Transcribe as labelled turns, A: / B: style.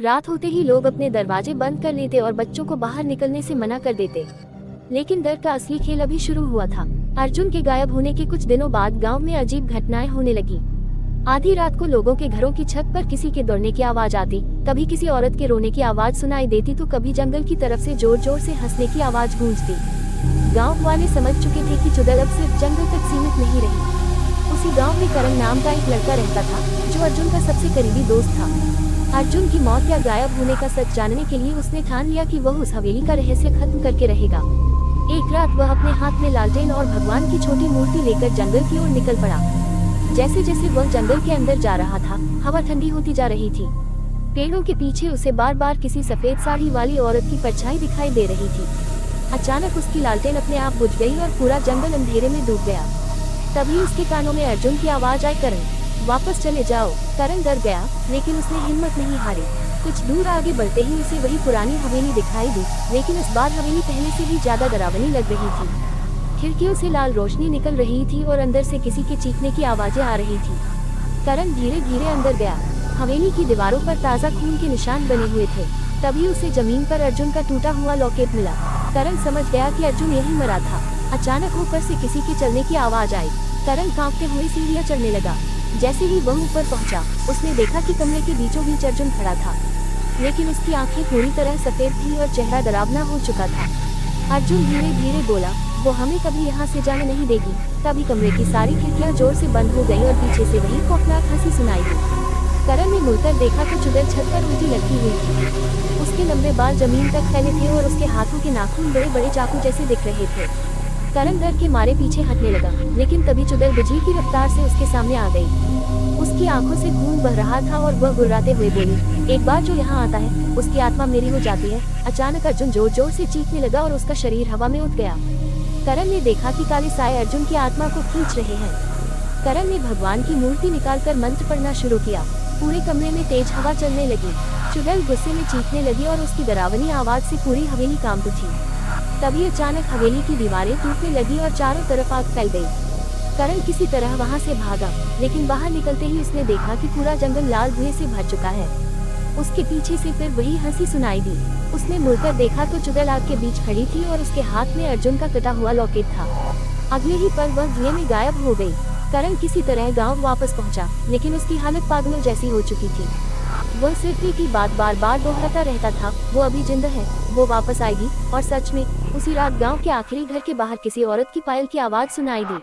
A: रात होते ही लोग अपने दरवाजे बंद कर लेते और बच्चों को बाहर निकलने से मना कर देते। लेकिन डर का असली खेल अभी शुरू हुआ था। अर्जुन के गायब होने के कुछ दिनों बाद गांव में अजीब घटनाएं होने लगी। आधी रात को लोगों के घरों की छत पर किसी के दौड़ने की आवाज आती, कभी किसी औरत के रोने की आवाज सुनाई देती तो कभी जंगल की तरफ से जोर जोर से हंसने की आवाज गूंजती। गांव वाले समझ चुके थे कि चुड़ैल अब सिर्फ जंगल तक सीमित नहीं रही। उसी गांव में करण नाम का एक लड़का रहता था, जो अर्जुन का सबसे करीबी दोस्त था। अर्जुन की मौत या गायब होने का सच जानने के लिए उसने ठान लिया कि वह उस हवेली का रहस्य खत्म करके रहेगा। एक रात वह अपने हाथ में लालटेन और भगवान की छोटी मूर्ति लेकर जंगल की ओर निकल पड़ा। जैसे जैसे वह जंगल के अंदर जा रहा था, हवा ठंडी होती जा रही थी। पेड़ों के पीछे उसे बार बार किसी सफेद साड़ी वाली औरत की परछाई दिखाई दे रही थी। अचानक उसकी लालटेन अपने आप बुझ गई और पूरा जंगल अंधेरे में डूब गया। तभी उसके कानों में अर्जुन की आवाज आई, करण वापस चले जाओ। करण डर गया, लेकिन उसने हिम्मत नहीं हारी। कुछ दूर आगे बढ़ते ही उसे वही पुरानी हवेली दिखाई दी, लेकिन इस बार हवेली पहले से भी ज्यादा डरावनी लग रही थी। खिड़कियों से लाल रोशनी निकल रही थी और अंदर से किसी के चीखने की आवाजें आ रही थी। करण धीरे धीरे अंदर गया। हवेली की दीवारों पर ताज़ा खून के निशान बने हुए थे। तभी उसे जमीन पर अर्जुन का टूटा हुआ लॉकेट मिला। करण समझ गया कि अर्जुन यहीं मरा था। अचानक ऊपर से किसी के चलने की आवाज आई। करण कांपते हुए सीढ़ियां चढ़ने लगा। जैसे ही वह ऊपर पहुंचा, उसने देखा कि कमरे के बीचों बीच अर्जुन खड़ा था, लेकिन उसकी आंखें पूरी तरह सफेद थी और चेहरा डरावना हो चुका था। अर्जुन धीरे धीरे बोला, वो हमें कभी यहाँ से जाने नहीं देगी। तभी कमरे की सारी खिड़कियाँ जोर से बंद हो गई और पीछे से वही खौफनाक हंसी सुनाई दी। करण ने मुड़कर देखा तो चुड़ैल छत पर उल्टी लटकी हुई थी। उसके लंबे बाल जमीन तक फैले थे और उसके हाथों के नाखून बड़े बड़े चाकू जैसे दिख रहे थे। करण डर के मारे पीछे हटने लगा, लेकिन तभी चुड़ैल बिजली की रफ्तार से उसके सामने आ गई। उसकी आंखों से खून बह रहा था और वह गुर्राते हुए बोली, एक बार जो यहाँ आता है उसकी आत्मा मेरी हो जाती है। अचानक अर्जुन जोर जोर से चीखने लगा और उसका शरीर हवा में उठ गया। करण ने देखा कि काले साए अर्जुन की आत्मा को खींच रहे हैं। करण ने भगवान की मूर्ति निकालकर मंत्र पढ़ना शुरू किया। पूरे कमरे में तेज हवा चलने लगी। चुड़ैल गुस्से में चीखने लगी और उसकी डरावनी आवाज से पूरी हवेली कांप उठी। तभी अचानक हवेली की दीवारें टूटने लगी और चारों तरफ आग फैल गई। करण किसी तरह वहां से भागा, लेकिन बाहर निकलते ही उसने देखा कि पूरा जंगल लाल धुएं से भर चुका है। उसके पीछे से फिर वही हंसी सुनाई दी। उसने मुड़कर देखा तो चुड़ैल आग के बीच खड़ी थी और उसके हाथ में अर्जुन का कटा हुआ लॉकेट था। अगले ही पल वह धुएं में गायब हो गई। करण किसी तरह गांव वापस पहुंचा, लेकिन उसकी हालत पागलों जैसी हो चुकी थी। वह सिर्फ एक ही बात बार बार दोहराता रहता था, वो अभी जिंदा है, वो वापस आएगी। और सच में उसी रात गांव के आखिरी घर के बाहर किसी औरत की पायल की आवाज सुनाई दी।